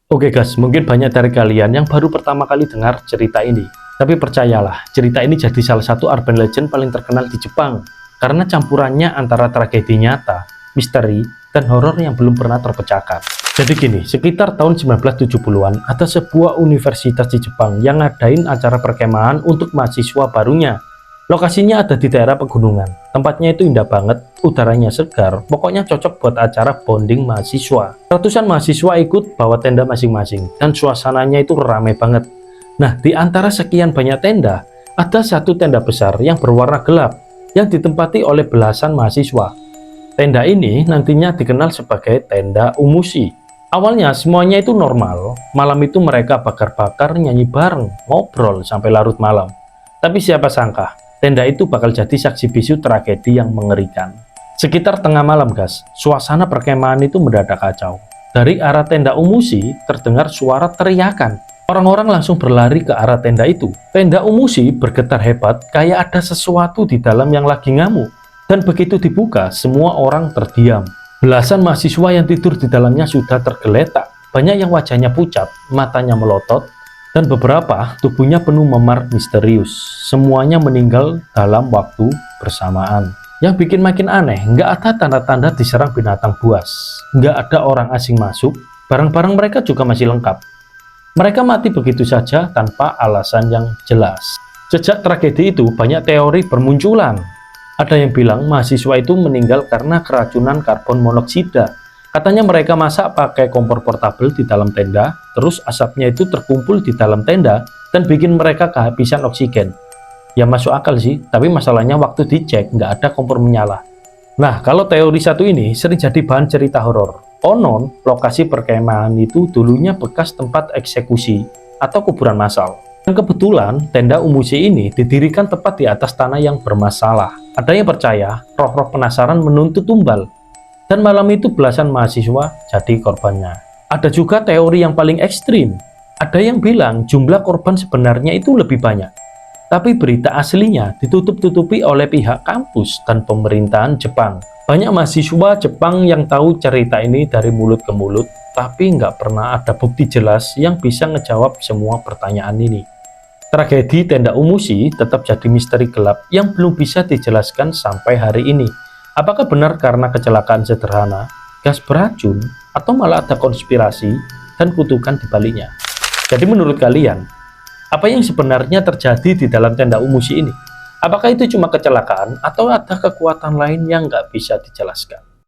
Oke guys, mungkin banyak dari kalian yang baru pertama kali dengar cerita ini. Tapi percayalah, cerita ini jadi salah satu urban legend paling terkenal di Jepang. Karena campurannya antara tragedi nyata, misteri, dan horor yang belum pernah terpecahkan. Jadi gini, sekitar tahun 1970-an, ada sebuah universitas di Jepang yang ngadain acara perkemahan untuk mahasiswa barunya. Lokasinya ada di daerah pegunungan. Tempatnya itu indah banget, udaranya segar, pokoknya cocok buat acara bonding mahasiswa. Ratusan mahasiswa ikut bawa tenda masing-masing, dan suasananya itu ramai banget. Nah, di antara sekian banyak tenda, ada satu tenda besar yang berwarna gelap, yang ditempati oleh belasan mahasiswa. Tenda ini nantinya dikenal sebagai tenda umushi. Awalnya semuanya itu normal, malam itu mereka bakar-bakar, nyanyi bareng, ngobrol sampai larut malam. Tapi siapa sangka, tenda itu bakal jadi saksi bisu tragedi yang mengerikan. Sekitar tengah malam guys, suasana perkemahan itu mendadak kacau. Dari arah tenda umushi terdengar suara teriakan. Orang-orang langsung berlari ke arah tenda itu. Tenda umushi bergetar hebat, kayak ada sesuatu di dalam yang lagi ngamuk. Dan begitu dibuka, semua orang terdiam. Belasan mahasiswa yang tidur di dalamnya sudah tergeletak. Banyak yang wajahnya pucat, matanya melotot, dan beberapa tubuhnya penuh memar misterius. Semuanya meninggal dalam waktu bersamaan. Yang bikin makin aneh, nggak ada tanda-tanda diserang binatang buas. Nggak ada orang asing masuk, barang-barang mereka juga masih lengkap. Mereka mati begitu saja tanpa alasan yang jelas. Sejak tragedi itu, banyak teori bermunculan. Ada yang bilang mahasiswa itu meninggal karena keracunan karbon monoksida. Katanya mereka masak pakai kompor portabel di dalam tenda, terus asapnya itu terkumpul di dalam tenda dan bikin mereka kehabisan oksigen. Ya masuk akal sih, tapi masalahnya waktu dicek nggak ada kompor menyala. Nah, kalau teori satu ini sering jadi bahan cerita horor. Konon, lokasi perkemahan itu dulunya bekas tempat eksekusi atau kuburan massal. Dan kebetulan, tenda umushi ini didirikan tepat di atas tanah yang bermasalah. Ada yang percaya, roh-roh penasaran menuntut tumbal. Dan malam itu belasan mahasiswa jadi korbannya. Ada juga teori yang paling ekstrim. Ada yang bilang jumlah korban sebenarnya itu lebih banyak. Tapi berita aslinya ditutup-tutupi oleh pihak kampus dan pemerintahan Jepang. Banyak mahasiswa Jepang yang tahu cerita ini dari mulut ke mulut, tapi nggak pernah ada bukti jelas yang bisa ngejawab semua pertanyaan ini. Tragedi tenda umushi tetap jadi misteri gelap yang belum bisa dijelaskan sampai hari ini. Apakah benar karena kecelakaan sederhana, gas beracun, atau malah ada konspirasi dan kutukan di baliknya? Jadi menurut kalian, apa yang sebenarnya terjadi di dalam tenda umushi ini? Apakah itu cuma kecelakaan atau ada kekuatan lain yang nggak bisa dijelaskan?